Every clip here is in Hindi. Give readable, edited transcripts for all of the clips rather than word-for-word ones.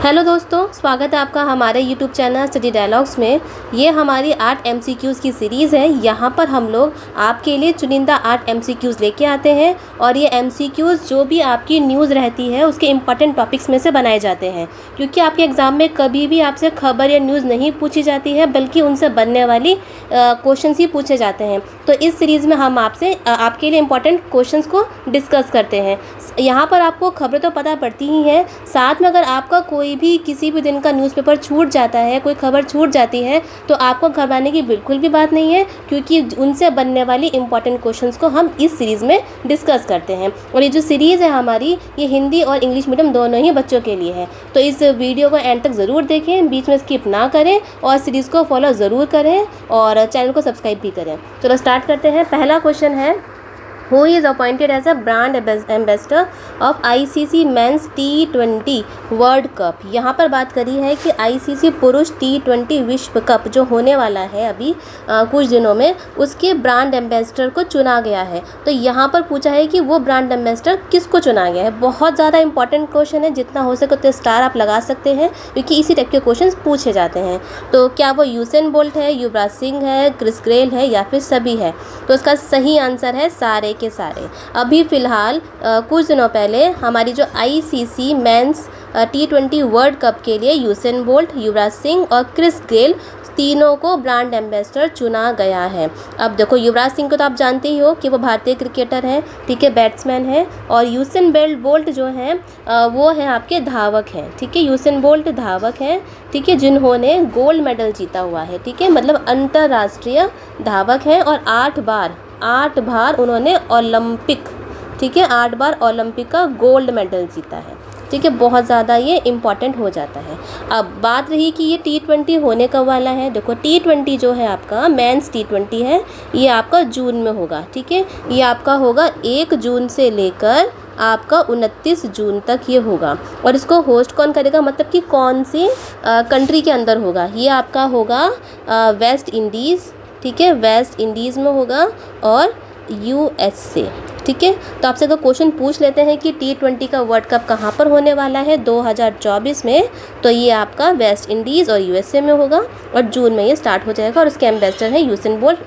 हेलो दोस्तों, स्वागत है आपका हमारे यूट्यूब चैनल स्टडी डायलॉग्स में। ये हमारी 8 MCQs की सीरीज़ है। यहाँ पर हम लोग आपके लिए चुनिंदा 8 MCQs लेके आते हैं और ये MCQs जो भी आपकी न्यूज़ रहती है उसके इम्पॉर्टेंट टॉपिक्स में से बनाए जाते हैं, क्योंकि आपके एग्ज़ाम में कभी भी आपसे खबर या न्यूज़ नहीं पूछी जाती है, बल्कि उनसे बनने वाली क्वेश्चन ही पूछे जाते हैं। तो इस सीरीज़ में हम आपके लिए इम्पॉर्टेंट क्वेश्चंस को डिस्कस करते हैं। यहाँ पर आपको खबरें तो पता पड़ती ही हैं, साथ में अगर आपका कोई भी किसी भी दिन का न्यूज़पेपर छूट जाता है, कोई खबर छूट जाती है, तो आपको घबराने की बिल्कुल भी बात नहीं है, क्योंकि उनसे बनने वाली इंपॉर्टेंट क्वेश्चंस को हम इस सीरीज़ में डिस्कस करते हैं। और ये जो सीरीज़ है हमारी, ये हिंदी और इंग्लिश मीडियम दोनों ही बच्चों के लिए है। तो इस वीडियो को एंड तक ज़रूर देखें, बीच में स्किप ना करें और सीरीज़ को फॉलो ज़रूर करें और चैनल को सब्सक्राइब भी करें। चलो स्टार्ट करते हैं। पहला क्वेश्चन है, Who is appointed as a brand ambassador of ICC Men's T20 world cup. यहाँ पर बात करी है कि ICC पुरुष T20 विश्व कप जो होने वाला है अभी कुछ दिनों में, उसके ब्रांड एम्बेसडर को चुना गया है। तो यहाँ पर पूछा है कि वो ब्रांड एम्बेसडर किसको चुना गया है। बहुत ज़्यादा इंपॉर्टेंट क्वेश्चन है, जितना हो सके उतने स्टार आप लगा सकते हैं, क्योंकि इसी टाइप के क्वेश्चन पूछे जाते हैं। तो क्या वो यूसेन बोल्ट है, युवराज सिंह है, क्रिस गेल है, या फिर सभी है? तो इसका सही आंसर है सारे के सारे। अभी फ़िलहाल कुछ दिनों पहले हमारी जो ICC mains T20 world cup के लिए यूसेन बोल्ट, युवराज सिंह और क्रिस गेल तीनों को ब्रांड एम्बेसडर चुना गया है। अब देखो, युवराज सिंह को तो आप जानते ही हो कि वो भारतीय क्रिकेटर हैं, ठीक है, बैट्समैन है। और यूसेन बोल्ट जो हैं वो हैं आपके धावक हैं, ठीक है। यूसेन बोल्ट धावक हैं, ठीक है, जिन्होंने गोल्ड मेडल जीता हुआ है, ठीक है, मतलब अंतर्राष्ट्रीय धावक हैं। और 8 बार उन्होंने ओलंपिक, ठीक है, 8 बार ओलंपिक का गोल्ड मेडल जीता है, ठीक है। बहुत ज़्यादा ये इम्पॉर्टेंट हो जाता है। अब बात रही कि ये T20 होने कब वाला है। देखो, T20 जो है आपका मेंस T20 है, ये आपका जून में होगा, ठीक है। ये आपका होगा 1 जून से लेकर आपका 29 जून तक ये होगा। और इसको होस्ट कौन करेगा, मतलब कि कौन सी कंट्री के अंदर होगा। ये आपका होगा वेस्ट इंडीज़, ठीक है, वेस्ट इंडीज़ में होगा, और USA, ठीक है। तो आपसे अगर क्वेश्चन पूछ लेते हैं कि T20 का वर्ल्ड कप कहाँ पर होने वाला है 2024 में, तो ये आपका वेस्ट इंडीज़ और USA में होगा, और जून में ये स्टार्ट हो जाएगा। और उसके एम्बेसडर हैं यूसेन बोल्ट,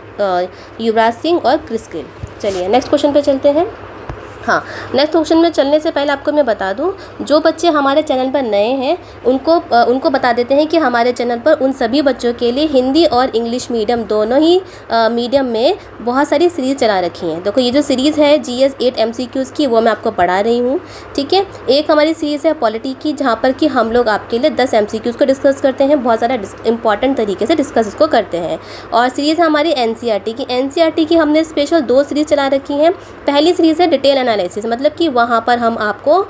युवराज सिंह और क्रिस गेल। चलिए नेक्स्ट क्वेश्चन पे चलते हैं। हाँ, नेक्स्ट क्वेश्चन में चलने से पहले आपको मैं बता दूं, जो बच्चे हमारे चैनल पर नए हैं उनको बता देते हैं कि हमारे चैनल पर उन सभी बच्चों के लिए हिंदी और इंग्लिश मीडियम दोनों ही मीडियम में बहुत सारी सीरीज़ चला रखी हैं। देखो, ये जो सीरीज़ है GS 8 MCQs की, वो मैं आपको पढ़ा रही हूँ, ठीक है। एक हमारी सीरीज़ है पॉलिटी की, जहाँ पर कि हम लोग आपके लिए 10 MCQs को डिस्कस करते हैं, बहुत ज़्यादा इंपॉर्टेंट तरीके से डिस्कस इसको करते हैं। और सीरीज़ है हमारी NCERT की हमने स्पेशल 2 सीरीज़ चला रखी हैं। पहली सीरीज़ है डिटेल एनालिसिस, मतलब कि वहाँ पर हम आपको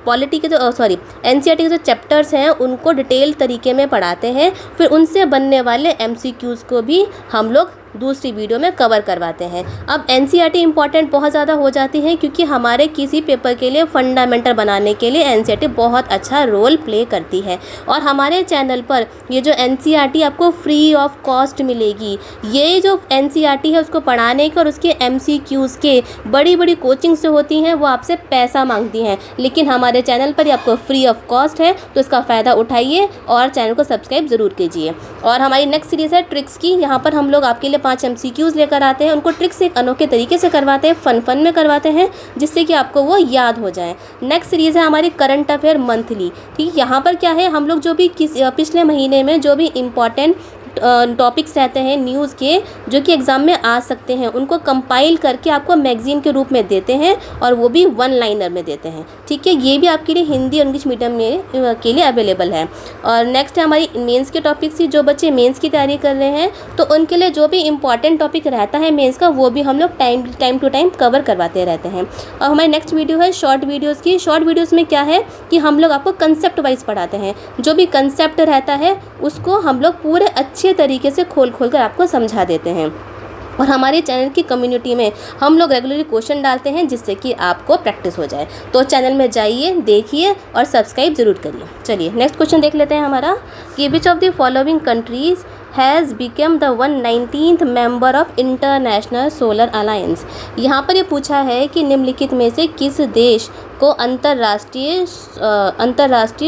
पॉलिटी के NCERT के जो चैप्टर्स हैं उनको डिटेल तरीके में पढ़ाते हैं। फिर उनसे बनने वाले MCQs को भी हम लोग दूसरी वीडियो में कवर करवाते हैं। अब NCERT इंपॉर्टेंट बहुत ज़्यादा हो जाती है, क्योंकि हमारे किसी पेपर के लिए फंडामेंटल बनाने के लिए NCERT बहुत अच्छा रोल प्ले करती है। और हमारे चैनल पर ये जो NCERT आपको फ्री ऑफ कॉस्ट मिलेगी। ये जो NCERT है उसको पढ़ाने के और उसके MCQs के बड़ी बड़ी कोचिंग्स जो होती हैं वो आपसे पैसा मांगती हैं, लेकिन हमारे चैनल पर ये आपको फ्री ऑफ कॉस्ट है। तो इसका फ़ायदा उठाइए और चैनल को सब्सक्राइब ज़रूर कीजिए। और हमारी नेक्स्ट सीरीज़ है ट्रिक्स की। यहाँ पर हम लोग आपके लिए 5 MCQs लेकर आते हैं, उनको ट्रिक्स एक अनोखे तरीके से करवाते हैं, फन में करवाते हैं, जिससे कि आपको वो याद हो जाए। नेक्स्ट सीरीज़ है हमारी करंट अफेयर मंथली, ठीक। यहाँ पर क्या है, हम लोग जो भी पिछले महीने में जो भी इम्पॉर्टेंट टॉपिक्स रहते हैं न्यूज़ के, जो कि एग्ज़ाम में आ सकते हैं, उनको कंपाइल करके आपको मैगज़ीन के रूप में देते हैं, और वो भी 1 लाइनर में देते हैं, ठीक है। ये भी आपके लिए हिंदी और इंग्लिश मीडियम में के लिए अवेलेबल है। और नेक्स्ट है हमारी मेंस के टॉपिक्स ही। जो बच्चे मेंस की तैयारी कर रहे हैं, तो उनके लिए जो भी इंपॉर्टेंट टॉपिक रहता है मेंस का, वो भी हम लोग टाइम टू टाइम कवर करवाते रहते हैं। और हमारी नेक्स्ट वीडियो है शॉर्ट वीडियोज़ की। शॉर्ट वीडियोज़ में क्या है कि हम लोग आपको कंसेप्ट वाइज पढ़ाते हैं। जो भी कंसेप्ट रहता है उसको हम लोग पूरे अच्छे तरीके से खोल कर आपको समझा देते हैं। और हमारे चैनल की कम्युनिटी में हम लोग रेगुलरली क्वेश्चन डालते हैं, जिससे कि आपको प्रैक्टिस हो जाए। तो चैनल में जाइए, देखिए और सब्सक्राइब ज़रूर करिए। चलिए नेक्स्ट क्वेश्चन देख लेते हैं हमारा, कि which of the following countries has become the 119th member of international solar alliance. यहाँ पर ये पूछा है कि निम्नलिखित में से किस देश को अंतर्राष्ट्रीय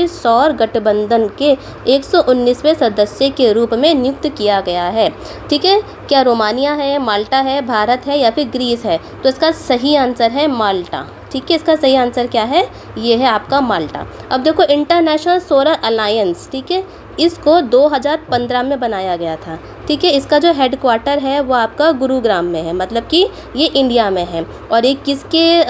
सौर गठबंधन के 119वें सदस्य के रूप में नियुक्त किया गया है। ठीक है, क्या रोमानिया है, माल्टा है, भारत है या फिर ग्रीस है? तो इसका सही आंसर है माल्टा। ठीक है, इसका सही आंसर क्या है? ये है आपका माल्टा। अब देखो इंटरनेशनल सोलर अलायंस, ठीक है, इसको 2015 में बनाया गया था। ठीक है, इसका जो हेडक्वार्टर है वो आपका गुरुग्राम में है, मतलब कि ये इंडिया में है। और ये किसके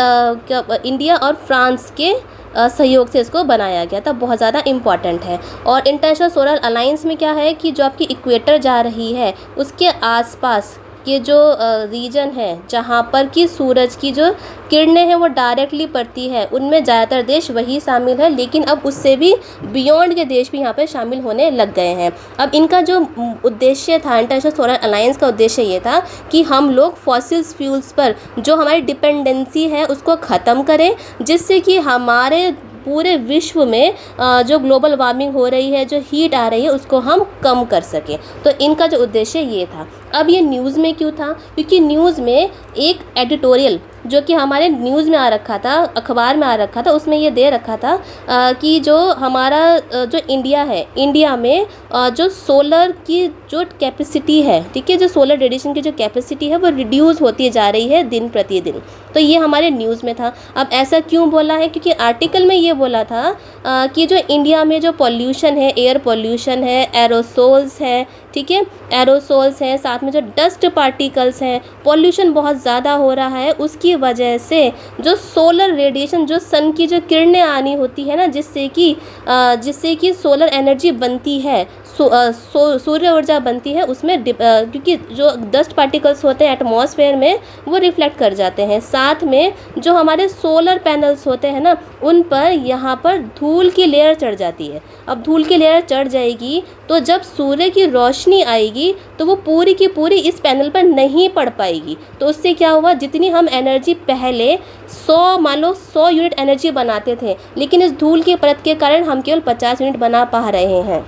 इंडिया और फ्रांस के सहयोग से इसको बनाया गया था। बहुत ज़्यादा इम्पॉर्टेंट है। और इंटरनेशनल सोलर अलायंस में क्या है कि जो आपकी इक्वेटर जा रही है उसके आसपास के जो रीजन है जहाँ पर कि सूरज की जो किरणें हैं वो डायरेक्टली पड़ती है, उनमें ज़्यादातर देश वही शामिल है, लेकिन अब उससे भी बियॉन्ड के देश भी यहाँ पे शामिल होने लग गए हैं। अब इनका जो उद्देश्य था, इंटरनेशनल सोलर अलायंस का उद्देश्य ये था कि हम लोग फॉसिल्स फ्यूल्स पर जो हमारी डिपेंडेंसी है उसको ख़त्म करें, जिससे कि हमारे पूरे विश्व में जो ग्लोबल वार्मिंग हो रही है, जो हीट आ रही है, उसको हम कम कर सकें। तो इनका जो उद्देश्य ये था। अब ये न्यूज़ में क्यों था? क्योंकि न्यूज़ में एक एडिटोरियल जो कि हमारे न्यूज़ में आ रखा था, अखबार में आ रखा था, उसमें ये दे रखा था कि जो हमारा जो इंडिया है, इंडिया में जो सोलर की जो कैपेसिटी है, ठीक है, जो सोलर रेडिएशन की जो कैपेसिटी है वो रिड्यूस होती जा रही है दिन प्रतिदिन। तो ये हमारे न्यूज़ में था। अब ऐसा क्यों बोला है? क्योंकि आर्टिकल में ये बोला था कि जो इंडिया में जो पॉल्यूशन है, एयर पॉल्यूशन है, एरोसोल्स है, ठीक है, एरोसोल्स हैं, साथ में जो डस्ट पार्टिकल्स हैं, पॉल्यूशन बहुत ज़्यादा हो रहा है। उसकी वजह से जो सोलर रेडिएशन, जो सन की जो किरणें आनी होती है ना, जिससे कि सोलर एनर्जी बनती है, सूर्य ऊर्जा बनती है, उसमें क्योंकि जो डस्ट पार्टिकल्स होते हैं एटमॉस्फेयर में वो रिफ्लेक्ट कर जाते हैं। साथ में जो हमारे सोलर पैनल्स होते हैं ना, उन पर यहाँ पर धूल की लेयर चढ़ जाती है। अब धूल की लेयर चढ़ जाएगी तो जब सूर्य की रोशनी आएगी तो वो पूरी की पूरी इस पैनल पर नहीं पड़ पाएगी। तो उससे क्या हुआ, जितनी हम एनर्जी पहले 100 यूनिट एनर्जी बनाते थे, लेकिन इस धूल की परत के कारण हम केवल 50 यूनिट बना पा रहे हैं।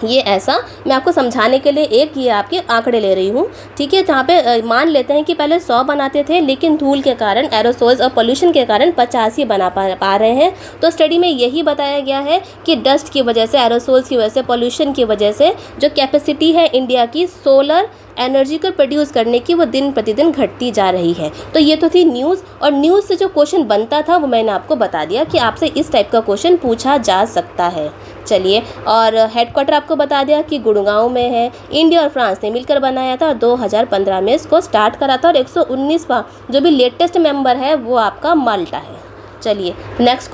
ये ऐसा मैं आपको समझाने के लिए एक ये आपके आंकड़े ले रही हूँ। ठीक है, जहाँ पे मान लेते हैं कि पहले 100 बनाते थे, लेकिन धूल के कारण, एरोसोल्स और पोल्यूशन के कारण 50 ही बना पा रहे हैं। तो स्टडी में यही बताया गया है कि डस्ट की वजह से, एरोसोल्स की वजह से, पोल्यूशन की वजह से जो कैपेसिटी है इंडिया की सोलर एनर्जी को प्रोड्यूस करने की, वो दिन प्रतिदिन घटती जा रही है। तो ये तो थी न्यूज़, और न्यूज़ से जो क्वेश्चन बनता था वो मैंने आपको बता दिया कि आपसे इस टाइप का क्वेश्चन पूछा जा सकता है। चलिए, और हेडक्वार्टर आपको बता दिया कि गुड़गांव में है। इंडिया और फ्रांस ने मिलकर बनाया था और 2015 में इसको स्टार्ट करा था, और 119वां जो भी लेटेस्ट मेंबर है वो आपका माल्टा है। चलिए, नेक्स्ट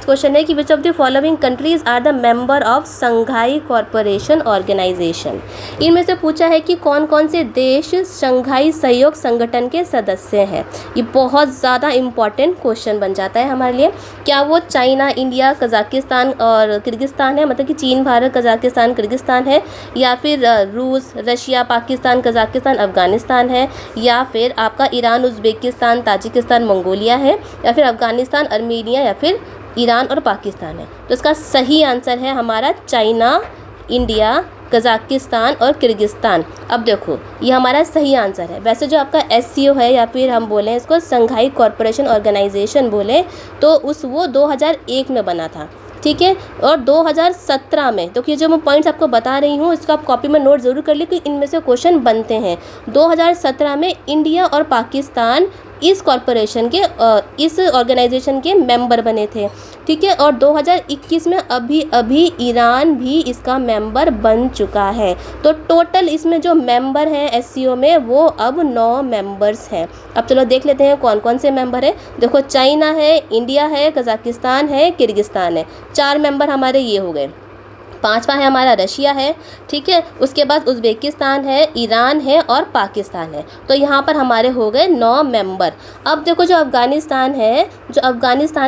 क्वेश्चन है कि which of the following countries are the member of Shanghai corporation organization. इनमें से पूछा है कि कौन कौन से देश शंघाई सहयोग संगठन के सदस्य हैं। ये बहुत ज़्यादा इम्पॉर्टेंट क्वेश्चन बन जाता है हमारे लिए। क्या वो चाइना, इंडिया, कजाकिस्तान और किर्गिस्तान है, मतलब कि चीन, भारत, कजाकिस्तान, किर्गिस्तान है, या फिर रूस, रशिया, पाकिस्तान, कजाकिस्तान, अफगानिस्तान है, या फिर आपका ईरान, उज़्बेकिस्तान, ताजिकिस्तान, मंगोलिया है, या फिर अफगानिस्तान, अर्मेनिया, या फिर ईरान और पाकिस्तान है। तो इसका सही आंसर है हमारा चाइना, इंडिया, कजाकिस्तान और किर्गिस्तान। अब देखो, ये हमारा सही आंसर है। वैसे जो आपका SCO है, या फिर हम बोलें इसको शंघाई कॉरपोरेशन ऑर्गेनाइजेशन बोले, तो वो 2001 में बना था। ठीक है, और 2017 में, तो ये जो मैं पॉइंट्स आपको बता रही हूँ इसको आप कॉपी में नोट ज़रूर कर लीजिए कि इनमें से क्वेश्चन बनते हैं। 2017 में इंडिया और पाकिस्तान इस कॉरपोरेशन के, इस ऑर्गेनाइजेशन के मेंबर बने थे। ठीक है, और 2021 में अभी ईरान भी इसका मेंबर बन चुका है। तो टोटल इसमें जो मेंबर हैं SCO में वो अब 9 मेंबर्स हैं। अब चलो देख लेते हैं कौन कौन से मेंबर है। देखो, चाइना है, इंडिया है, कजाकिस्तान है, किर्गिस्तान है, 4 मेंबर हमारे ये हो गए। 5वां है हमारा रशिया है। ठीक है, उसके बाद उज़्बेकिस्तान है, ईरान है और पाकिस्तान है। तो यहाँ पर हमारे हो गए 9 मेंबर। अब देखो, जो अफ़गानिस्तान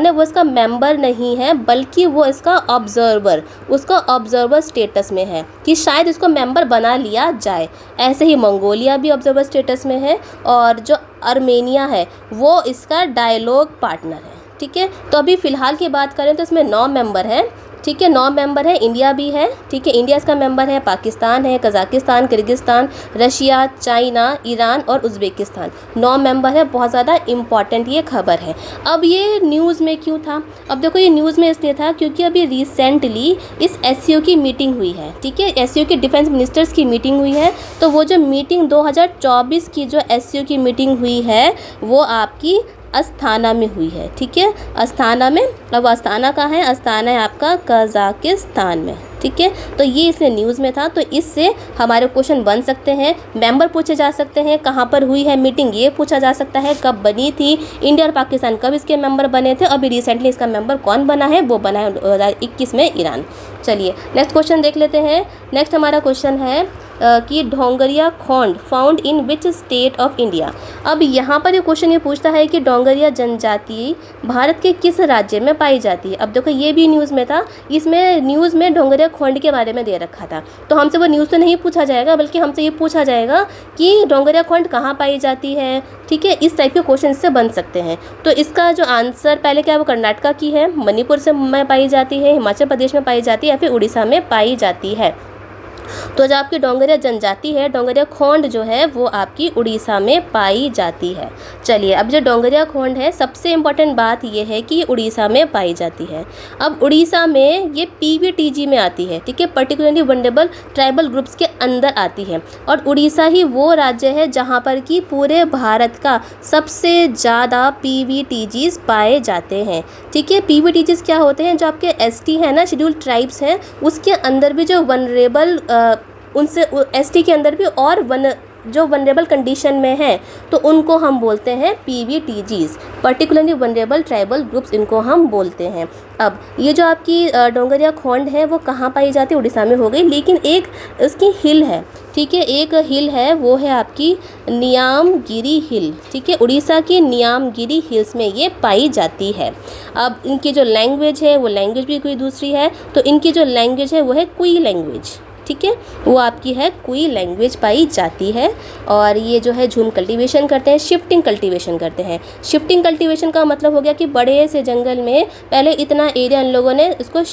है वो इसका मेंबर नहीं है, बल्कि वो इसका ऑब्जर्वर स्टेटस में है कि शायद इसको मेंबर बना लिया जाए। ऐसे ही मंगोलिया भी ऑब्जर्वर स्टेटस में है, और जो अर्मेनिया है वो इसका डायलॉग पार्टनर है। ठीक है, तो अभी फ़िलहाल की बात करें तो इसमें 9 मेंबर हैं। ठीक है। 9 मेंबर है, इंडिया भी है, ठीक है, इंडिया इसका मेंबर है, पाकिस्तान है, Kazakhstan, Kyrgyzstan, Russia, China, Iran और उज़्बेकिस्तान। 9 मेंबर है, बहुत ज़्यादा इम्पॉर्टेंट ये खबर है। अब ये न्यूज़ में क्यों था? अब देखो ये न्यूज़ में इसलिए था क्योंकि अभी रिसेंटली इस एससीओ की मीटिंग हुई है, ठीक है, एससीओ के डिफेंस मिनिस्टर्स की मीटिंग हुई है। तो वो जो मीटिंग 2024 की जो एससीओ की मीटिंग हुई है वो आपकी अस्थाना में हुई है, ठीक है, अस्थाना में। अब अस्थाना कहाँ है? अस्थाना है आपका कजाकिस्तान में, ठीक है। तो ये इसलिए न्यूज़ में था, तो इससे हमारे क्वेश्चन बन सकते हैं, मेंबर पूछे जा सकते हैं, कहाँ पर हुई है मीटिंग ये पूछा जा सकता है, कब बनी थी, इंडिया और पाकिस्तान कब इसके मेंबर बने थे, अभी रिसेंटली इसका मेंबर कौन बना है, वो बना है 2021 में ईरान। चलिए नेक्स्ट क्वेश्चन देख लेते हैं। नेक्स्ट हमारा क्वेश्चन है कि Dongriya Khond found in which state of India. अब यहाँ पर ये क्वेश्चन ये पूछता है कि डोंगरिया जनजाति भारत के किस राज्य में पाई जाती है। अब देखो ये भी न्यूज़ में था, इसमें न्यूज़ में डोंगरिया खोंड के बारे में दे रखा था, तो हमसे वो न्यूज़ तो नहीं पूछा जाएगा, बल्कि हमसे ये पूछा जाएगा कि डोंगरिया खोंड कहाँ पाई जाती है, ठीक है। इस टाइप के क्वेश्चन से बन सकते हैं। तो इसका जो आंसर पहले क्या है, वो कर्नाटका की है, मणिपुर से में पाई जाती है, हिमाचल प्रदेश में पाई जाती है या फिर उड़ीसा में पाई जाती है। तो जो आपकी डोंगरिया जनजाति है, डोंगरिया खोंड जो है वो आपकी उड़ीसा में पाई जाती है। चलिए अब जो डोंगरिया खोंड है, सबसे इम्पॉर्टेंट बात ये है कि उड़ीसा में पाई जाती है। अब उड़ीसा में ये पीवीटीजी में आती है, ठीक है, पर्टिकुलरली वल्नरेबल ट्राइबल ग्रुप्स के अंदर आती है। और उड़ीसा ही वो राज्य है जहाँ पर कि पूरे भारत का सबसे ज़्यादा पीवीटीजीज पाए जाते हैं, ठीक है। पीवीटीजीज क्या होते हैं? जो आपके एसटी है ना, शेड्यूल्ड ट्राइब्स हैं, उसके अंदर भी जो वनरेबल उनसे एसटी के अंदर भी और जो वनरेबल कंडीशन में है तो उनको हम बोलते हैं PVTGs, particularly vulnerable tribal groups इनको हम बोलते हैं। अब ये जो आपकी डोंगरिया खोंड है वो कहाँ पाई जाती है? उड़ीसा में हो गई, लेकिन एक इसकी हिल है, ठीक है, एक हिल है, वो है आपकी नियामगिरी हिल, ठीक है, उड़ीसा की नियामगिरी हिल्स में ये पाई जाती है। अब इनकी जो लैंग्वेज है वो लैंग्वेज भी कोई दूसरी है, तो इनकी जो लैंग्वेज है वो है कुई लैंग्वेज, ठीक है, वो आपकी है कुई लैंग्वेज पाई जाती है। और ये जो है झूम कल्टीवेशन करते हैं, शिफ्टिंग कल्टीवेशन करते हैं। शिफ्टिंग कल्टीवेशन का मतलब हो गया कि बड़े से जंगल में पहले इतना एरिया इन लोगों ने इसको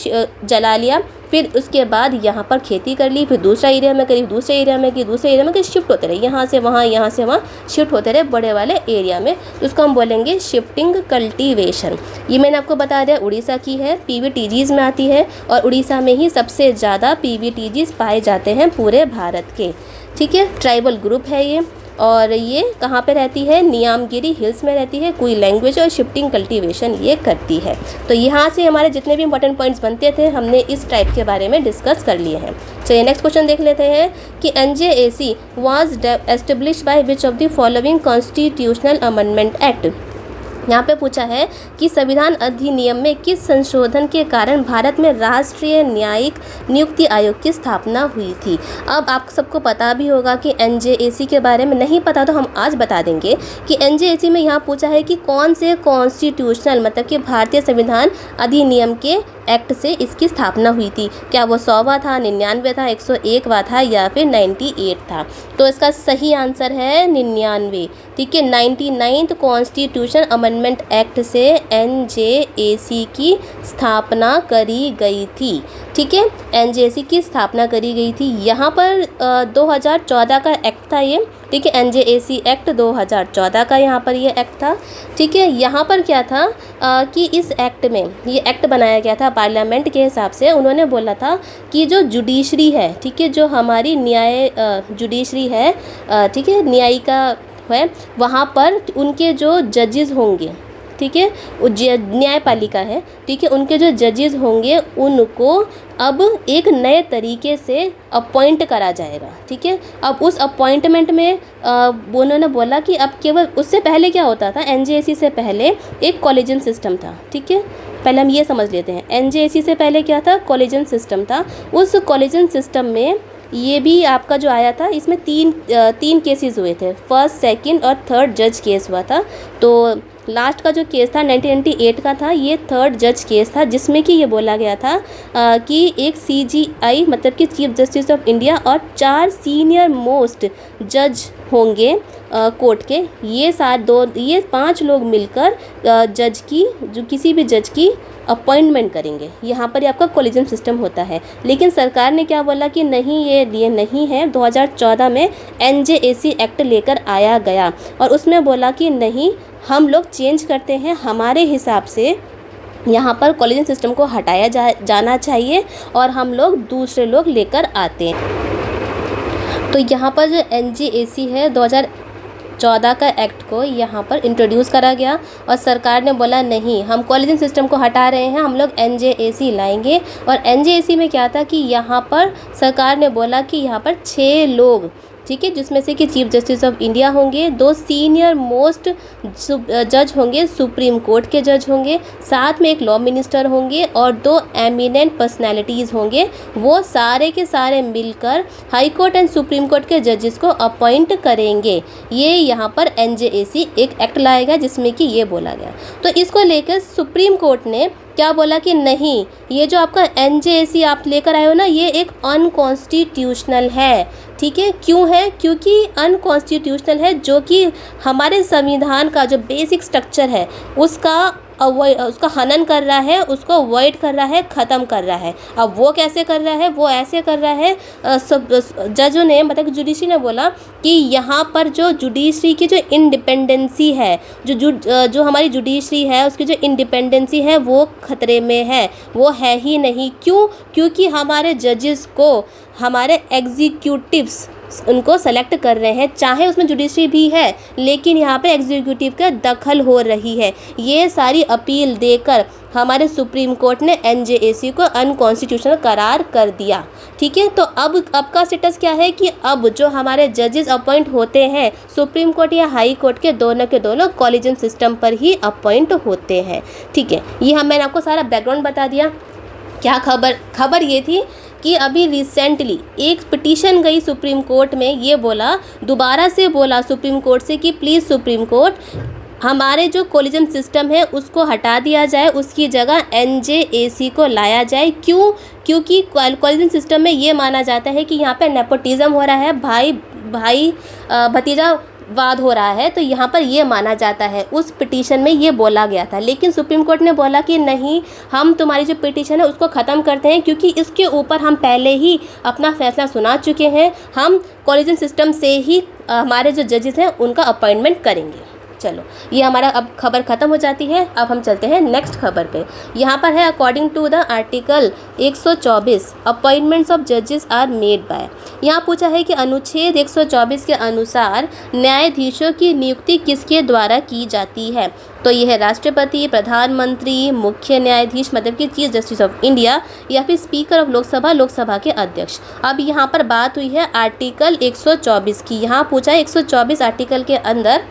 जला लिया, फिर उसके बाद यहाँ पर खेती कर ली, फिर दूसरा एरिया में करी, दूसरे एरिया में की, दूसरे एरिया में कि शिफ्ट होते रहे, यहाँ से वहाँ, यहाँ से वहाँ शिफ्ट होते रहे बड़े वाले एरिया में, तो उसको हम बोलेंगे शिफ्टिंग कल्टीवेशन। ये मैंने आपको बता दिया, उड़ीसा की है, पीवीटीजीज में आती है और उड़ीसा में ही सबसे ज़्यादा पीवीटीजीज पाए जाते हैं पूरे भारत के, ठीक है। ट्राइबल ग्रुप है ये, और ये कहाँ पे रहती है? नियामगिरी हिल्स में रहती है, कोई लैंग्वेज और शिफ्टिंग कल्टीवेशन ये करती है। तो यहाँ से हमारे जितने भी इंपॉर्टेंट पॉइंट्स बनते थे हमने इस टाइप के बारे में डिस्कस कर लिए हैं। चलिए नेक्स्ट क्वेश्चन देख लेते हैं कि NJAC was established by which of the following constitutional amendment act. यहाँ पे पूछा है कि संविधान अधिनियम में किस संशोधन के कारण भारत में राष्ट्रीय न्यायिक नियुक्ति आयोग की स्थापना हुई थी। अब आप सबको पता भी होगा कि एनजेएसी के बारे में, नहीं पता तो हम आज बता देंगे कि एनजेएसी में यहाँ पूछा है कि कौन से कॉन्स्टिट्यूशनल मतलब कि भारतीय संविधान अधिनियम के एक्ट से इसकी स्थापना हुई थी। क्या वो 100वां था, 99 था, 101वां था या फिर 98 था? तो इसका सही आंसर है 99, ठीक है। 99th कॉन्स्टिट्यूशन अमेंडमेंट एक्ट से एनजेएसी की स्थापना करी गई थी, ठीक है, एनजेएसी की स्थापना करी गई थी। यहाँ पर 2014 का एक्ट था ये, ठीक है, एनजेएसी एक्ट 2014 का यहाँ पर ये एक्ट था, ठीक है। यहाँ पर क्या था कि इस एक्ट में ये एक्ट बनाया गया था पार्लियामेंट के हिसाब से। उन्होंने बोला था कि जो जुडिशरी है, ठीक है, जो हमारी न्याय जुडिशरी है, ठीक है, न्यायिका है, वहाँ पर उनके जो जजेस होंगे, ठीक है, न्यायपालिका है, ठीक है, उनके जो जजेस होंगे उनको अब एक नए तरीके से अपॉइंट करा जाएगा, ठीक है। अब उस अपॉइंटमेंट में उन्होंने बोला कि अब केवल, उससे पहले क्या होता था, एनजेएसी से पहले एक कॉलेजियन सिस्टम था, ठीक है। पहले हम ये समझ लेते हैं, एनजेएसी से पहले क्या था? कॉलेजियन सिस्टम था। उस कॉलेजियन सिस्टम में ये भी आपका जो आया था, इसमें तीन केसेस हुए थे, फर्स्ट, सेकंड और थर्ड जज केस हुआ था। तो लास्ट का जो केस था 1998 का था, ये थर्ड जज केस था, जिसमें कि ये बोला गया था कि एक सीजीआई मतलब कि चीफ जस्टिस ऑफ इंडिया और 4 सीनियर मोस्ट जज होंगे कोर्ट के। ये 5 लोग मिलकर जज की, जो किसी भी जज की अपॉइंटमेंट करेंगे। यहाँ पर आपका कॉलेजियम सिस्टम होता है, लेकिन सरकार ने क्या बोला कि नहीं, ये नहीं है। 2014 में NJAC एक्ट लेकर आया गया और उसमें बोला कि नहीं, हम लोग चेंज करते हैं, हमारे हिसाब से यहाँ पर कॉलेजियम सिस्टम को हटाया जाना चाहिए और हम लोग दूसरे लोग लेकर आते हैं। तो यहाँ पर जो NJAC है 2014 का एक्ट को यहाँ पर इंट्रोड्यूस करा गया और सरकार ने बोला नहीं, हम कॉलेजियम सिस्टम को हटा रहे हैं, हम लोग NJAC लाएंगे। और NJAC में क्या था कि यहाँ पर सरकार ने बोला कि यहाँ पर 6 लोग, ठीक है, जिसमें से कि चीफ जस्टिस ऑफ इंडिया होंगे, 2 सीनियर मोस्ट जज होंगे, सुप्रीम कोर्ट के जज होंगे, साथ में एक लॉ मिनिस्टर होंगे और 2 एमिनेंट पर्सनैलिटीज़ होंगे। वो सारे के सारे मिलकर high court and supreme court के जजेस को अपॉइंट करेंगे। ये यहाँ पर NJAC एक एक्ट लाएगा जिसमें कि ये बोला गया। तो इसको लेकर सुप्रीम कोर्ट ने क्या बोला कि नहीं, ये जो आपका NJAC आप लेकर आए हो ना, ये एक अनकॉन्स्टिट्यूशनल है। ठीक है, क्यों है? क्योंकि अनकॉन्स्टिट्यूशनल है, जो कि हमारे संविधान का जो बेसिक स्ट्रक्चर है उसका हनन कर रहा है, उसको अवॉइड कर रहा है, ख़त्म कर रहा है। अब वो कैसे कर रहा है? वो ऐसे कर रहा है, सब जजों ने, मतलब जुडिशरी ने बोला कि यहाँ पर जो जुडिशरी की जो इंडिपेंडेंसी है, जो हमारी जुडिशरी है उसकी जो इंडिपेंडेंसी है वो खतरे में है, वो है ही नहीं। क्यों? क्योंकि हमारे जजेस को हमारे एग्जीक्यूटिव्स उनको सेलेक्ट कर रहे हैं, चाहे उसमें जुडिशरी भी है, लेकिन यहाँ पे एग्जीक्यूटिव का दखल हो रही है। ये सारी अपील देकर हमारे सुप्रीम कोर्ट ने NJAC को अनकॉन्स्टिट्यूशनल करार कर दिया। ठीक है, तो अब का स्टेटस क्या है कि अब जो हमारे जजेस अपॉइंट होते हैं सुप्रीम कोर्ट या हाई कोर्ट के दोनों कॉलेजियम सिस्टम पर ही अपॉइंट होते हैं। ठीक है, ये मैंने आपको सारा बैकग्राउंड बता दिया। क्या खबर ये थी कि अभी रिसेंटली एक पिटीशन गई सुप्रीम कोर्ट में, ये दोबारा से बोला सुप्रीम कोर्ट से कि प्लीज़ सुप्रीम कोर्ट, हमारे जो कॉलेजियम सिस्टम है उसको हटा दिया जाए, उसकी जगह NJAC को लाया जाए। क्यों? क्योंकि कॉलेजियम सिस्टम में ये माना जाता है कि यहाँ पे नेपोटिज्म हो रहा है, भाई भतीजा वाद हो रहा है, तो यहाँ पर ये माना जाता है। उस पिटीशन में ये बोला गया था, लेकिन सुप्रीम कोर्ट ने बोला कि नहीं, हम तुम्हारी जो पिटीशन है उसको ख़त्म करते हैं, क्योंकि इसके ऊपर हम पहले ही अपना फैसला सुना चुके हैं। हम कॉलेजियम सिस्टम से ही हमारे जो जजेस हैं उनका अपॉइंटमेंट करेंगे। चलो, ये हमारा अब खबर ख़त्म हो जाती है। अब हम चलते हैं नेक्स्ट खबर पे। यहाँ पर है according to the article 124 appointments of जजेस आर मेड बाय। यहाँ पूछा है कि अनुच्छेद 124 के अनुसार न्यायाधीशों की नियुक्ति किसके द्वारा की जाती है? तो यह है राष्ट्रपति, प्रधानमंत्री, मुख्य न्यायाधीश मतलब कि चीफ जस्टिस ऑफ इंडिया, या फिर स्पीकर ऑफ लोकसभा के अध्यक्ष। अब यहाँ पर बात हुई है आर्टिकल 124 की। यहाँ पूछा है 124 आर्टिकल के अंदर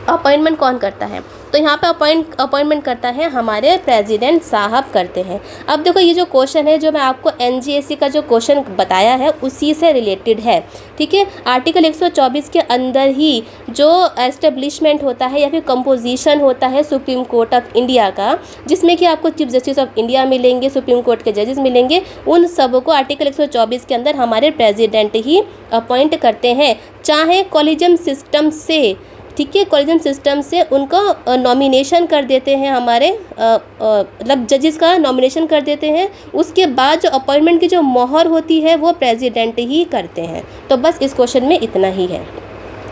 अपॉइंटमेंट कौन करता है? तो यहाँ पे अपॉइंटमेंट करता है हमारे प्रेसिडेंट साहब करते हैं। अब देखो, ये जो क्वेश्चन है जो मैं आपको NJAC का जो क्वेश्चन बताया है उसी से रिलेटेड है। ठीक है, आर्टिकल 124 के अंदर ही जो एस्टेब्लिशमेंट होता है या फिर कंपोजिशन होता है सुप्रीम कोर्ट ऑफ इंडिया का, जिसमें कि आपको चीफ जस्टिस ऑफ इंडिया मिलेंगे, सुप्रीम कोर्ट के जजेस मिलेंगे, उन सब को आर्टिकल 124 के अंदर हमारे प्रेसिडेंट ही अपॉइंट करते हैं, चाहे कॉलेजियम सिस्टम से। ठीक है, कॉलेजियम सिस्टम से उनको नॉमिनेशन कर देते हैं, हमारे मतलब जजेस का नॉमिनेशन कर देते हैं। उसके बाद जो अपॉइंटमेंट की जो मोहर होती है वो प्रेसिडेंट ही करते हैं। तो बस इस क्वेश्चन में इतना ही है।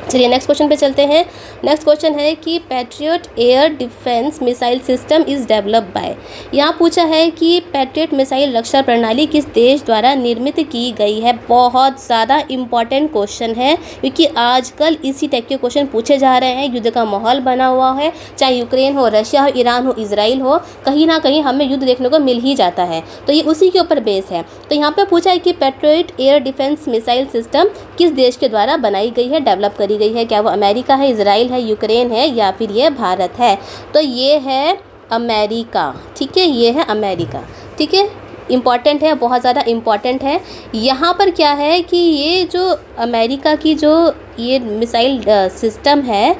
चलिए नेक्स्ट क्वेश्चन पे चलते हैं। नेक्स्ट क्वेश्चन है कि patriot air defence missile system is developed by. यहाँ पूछा है कि पैट्रियट मिसाइल रक्षा प्रणाली किस देश द्वारा निर्मित की गई है। बहुत ज़्यादा इम्पॉर्टेंट क्वेश्चन है, क्योंकि आजकल इसी टाइप के क्वेश्चन पूछे जा रहे हैं। युद्ध का माहौल बना हुआ है, चाहे यूक्रेन हो, रशिया हो, ईरान हो, इजराइल हो, कहीं ना कहीं हमें युद्ध देखने को मिल ही जाता है। तो ये उसी के ऊपर बेस है। तो यहाँ पर पूछा है कि patriot air defence missile system किस देश के द्वारा बनाई गई है, डेवलप करी गई है। क्या वो अमेरिका है, इजराइल है, यूक्रेन है, या फिर ये भारत है? तो ये है अमेरिका। ठीक है, ये है अमेरिका। ठीक है, इम्पॉर्टेंट है, बहुत ज़्यादा इम्पॉर्टेंट है। यहाँ पर क्या है कि ये जो अमेरिका की जो ये मिसाइल सिस्टम है,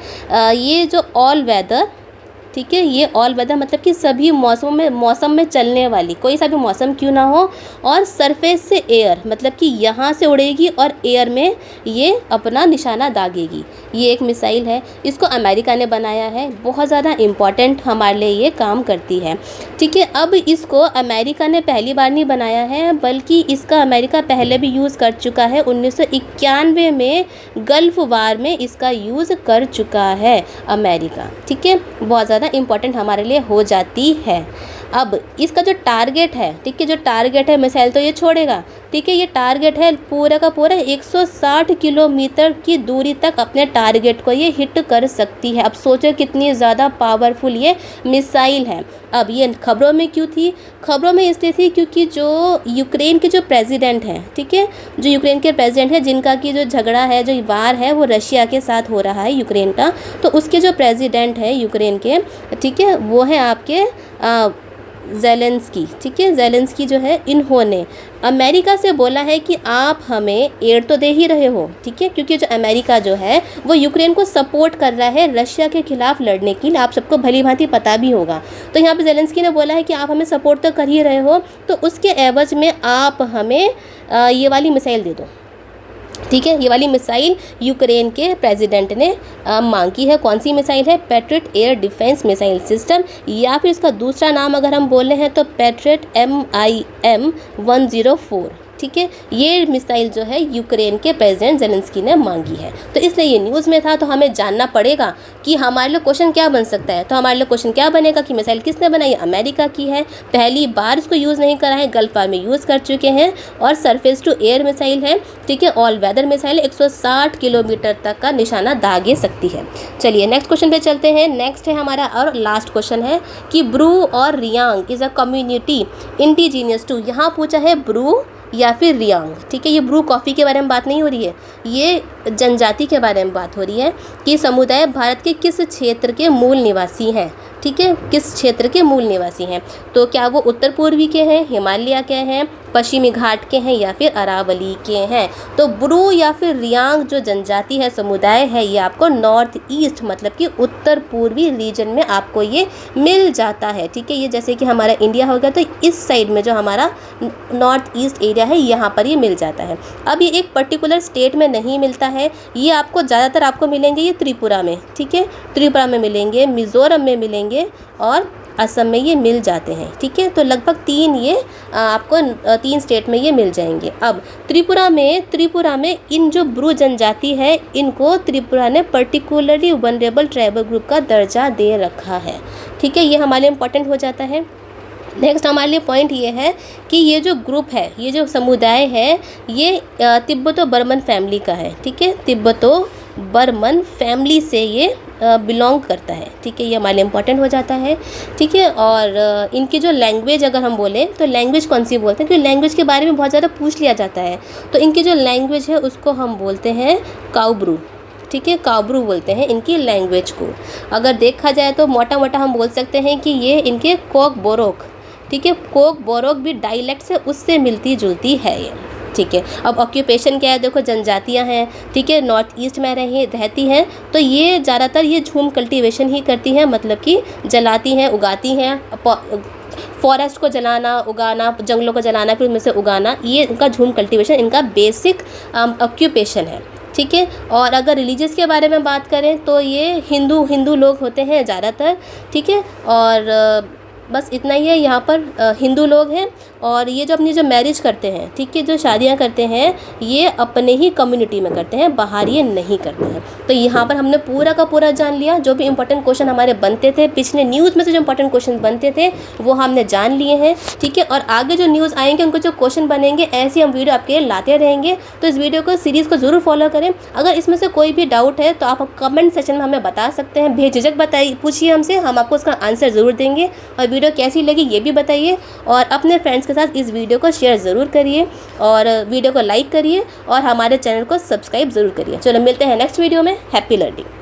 ये जो ऑल वेदर ठीक है। ये ऑल वेदर मतलब कि सभी मौसम में चलने वाली, कोई सा भी मौसम क्यों ना हो। और सरफेस से एयर मतलब कि यहाँ से उड़ेगी और एयर में ये अपना निशाना दागेगी। ये एक मिसाइल है, इसको अमेरिका ने बनाया है, बहुत ज़्यादा इम्पॉर्टेंट हमारे लिए ये काम करती है, ठीक है। अब इसको अमेरिका ने पहली बार नहीं बनाया है, बल्कि इसका अमेरिका पहले भी यूज़ कर चुका है। 1991 में गल्फ वार में इसका यूज़ कर चुका है अमेरिका, ठीक है। बहुत ज़्यादा इम्पॉर्टेंट हमारे लिए हो जाती है। अब इसका जो टारगेट है, ठीक है, जो टारगेट है, मिसाइल तो ये छोड़ेगा, ठीक है। ये टारगेट है पूरा का पूरा 160 किलोमीटर की दूरी तक अपने टारगेट को ये हिट कर सकती है। अब सोचो कितनी ज़्यादा पावरफुल ये मिसाइल है। अब ये खबरों में क्यों थी? खबरों में इसलिए थी क्योंकि जो यूक्रेन के जो प्रेसिडेंट हैं, ठीक है, जो यूक्रेन के प्रेसिडेंट हैं, जिनका की जो झगड़ा है, जो वार है, वो रशिया के साथ हो रहा है, यूक्रेन का। तो उसके जो प्रेसिडेंट है यूक्रेन के, ठीक है, वो है आपके ज़ेलेंस्की, ठीक है। ज़ेलेंस्की जो है, इन्होंने अमेरिका से बोला है कि आप हमें एड तो दे ही रहे हो, ठीक है, क्योंकि जो अमेरिका जो है वो यूक्रेन को सपोर्ट कर रहा है रशिया के खिलाफ लड़ने के लिए। आप सबको भली भांति पता भी होगा। तो यहाँ पे ज़ेलेंस्की ने बोला है कि आप हमें सपोर्ट तो कर ही रहे हो, तो उसके एवज में आप हमें ये वाली मिसाइल दे दो, ठीक है। ये वाली मिसाइल यूक्रेन के प्रेसिडेंट ने मांग की है। कौन सी मिसाइल है? Patriot air defence missile system, या फिर इसका दूसरा नाम अगर हम बोल रहे हैं तो पैट्रियट MIM-104, ठीक है। ये मिसाइल जो है यूक्रेन के प्रेसिडेंट ज़ेलेंस्की ने मांगी है। तो इसलिए ये न्यूज़ में था, तो हमें जानना पड़ेगा कि हमारे लिए क्वेश्चन क्या बन सकता है। तो हमारे लिए क्वेश्चन क्या बनेगा कि मिसाइल किसने बनाई? अमेरिका की है। पहली बार इसको यूज़ नहीं करा है, गल्फ वार में यूज़ कर चुके हैं, और सरफेस टू एयर मिसाइल है, ठीक है। ऑल वेदर मिसाइल 160 किलोमीटर तक का निशाना दागे सकती है। चलिए नेक्स्ट क्वेश्चन पे चलते हैं। नेक्स्ट है हमारा और लास्ट क्वेश्चन है कि ब्रू और Reang is a community indigenous to. यहाँ पूछा है ब्रू या फिर रियांग, ठीक है। ये ब्रू कॉफ़ी के बारे में बात नहीं हो रही है, ये जनजाति के बारे में बात हो रही है कि समुदाय भारत के किस क्षेत्र के मूल निवासी हैं, ठीक है, किस क्षेत्र के मूल निवासी हैं। तो क्या वो उत्तर पूर्वी के हैं, हिमालय के हैं, पश्चिमी घाट के हैं, या फिर अरावली के हैं। तो ब्रू या फिर रियांग जो जनजाति है, समुदाय है, ये आपको नॉर्थ ईस्ट मतलब कि उत्तर पूर्वी रीजन में आपको ये मिल जाता है, ठीक है। ये जैसे कि हमारा इंडिया हो गया, तो इस साइड में जो हमारा नॉर्थ ईस्ट एरिया है, यहाँ पर ये मिल जाता है। अब ये एक पर्टिकुलर स्टेट में नहीं मिलता है, ये आपको ज़्यादातर आपको मिलेंगे ये त्रिपुरा में, ठीक है, त्रिपुरा में मिलेंगे, मिज़ोरम में मिलेंगे और असम में ये मिल जाते हैं, ठीक है। तो लगभग 3 ये आपको 3 स्टेट में ये मिल जाएंगे। अब त्रिपुरा में इन जो ब्रू जनजाति है, इनको त्रिपुरा ने पर्टिकुलरली वनरेबल ट्राइबल ग्रुप का दर्जा दे रखा है, ठीक है। ये हमारे लिए इम्पोर्टेंट हो जाता है। नेक्स्ट हमारे लिए पॉइंट ये है कि ये जो ग्रुप है, ये जो समुदाय है, ये तिब्बतो बर्मन फैमिली का है, ठीक है। तिब्बतो बर्मन फैमिली से ये बिलोंग करता है, ठीक है। ये हमारे लिए इम्पॉर्टेंट हो जाता है, ठीक है। और इनकी जो लैंग्वेज अगर हम बोलें तो लैंग्वेज कौन सी बोलते हैं, क्योंकि लैंग्वेज के बारे में बहुत ज़्यादा पूछ लिया जाता है। तो इनकी जो लैंग्वेज है उसको हम बोलते हैं काउब्रू, ठीक है, काउब्रू बोलते हैं इनकी लैंग्वेज को। अगर देखा जाए तो मोटा मोटा हम बोल सकते हैं कि ये इनके कोक बोरोक, ठीक है, कोक बोरोक भी डायलेक्ट से उससे मिलती जुलती है ये, ठीक है। अब ऑक्यूपेशन क्या है, देखो जनजातियां हैं, ठीक है, नॉर्थ ईस्ट में रहती हैं, तो ये ज़्यादातर ये झूम कल्टीवेशन ही करती हैं, मतलब कि जलाती हैं, उगाती हैं, फॉरेस्ट को जलाना, उगाना, जंगलों को जलाना, फिर उनमें से उगाना, ये इनका झूम कल्टीवेशन इनका बेसिक ऑक्यूपेशन है, ठीक है। और अगर रिलीजियस के बारे में बात करें तो ये हिंदू लोग होते हैं ज़्यादातर, ठीक है। और बस इतना ही है, यहाँ पर हिंदू लोग हैं, और ये जो अपनी जो मैरिज करते हैं, ठीक है, जो शादियाँ करते हैं, ये अपने ही कम्युनिटी में करते हैं, बाहर ये नहीं करते हैं। तो यहाँ पर हमने पूरा का पूरा जान लिया, जो भी इंपॉर्टेंट क्वेश्चन हमारे बनते थे, पिछले न्यूज़ में से जो इंपॉर्टेंट क्वेश्चन बनते थे वो हमने जान लिए हैं, ठीक है। और आगे जो न्यूज़ आएंगे उनको जो क्वेश्चन बनेंगे, ऐसे हम वीडियो आपके लिए लाते रहेंगे। तो इस वीडियो को सीरीज़ को ज़रूर फॉलो करें। अगर इसमें से कोई भी डाउट है तो आप कमेंट सेक्शन में हमें बता सकते हैं, बेझिझक बताइए, पूछिए हमसे, हम आपको उसका आंसर ज़रूर देंगे। और वीडियो कैसी लगी ये भी बताइए, और अपने फ्रेंड्स के साथ इस वीडियो को शेयर ज़रूर करिए, और वीडियो को लाइक करिए, और हमारे चैनल को सब्सक्राइब ज़रूर करिए। चलो मिलते हैं नेक्स्ट वीडियो में। Happy learning.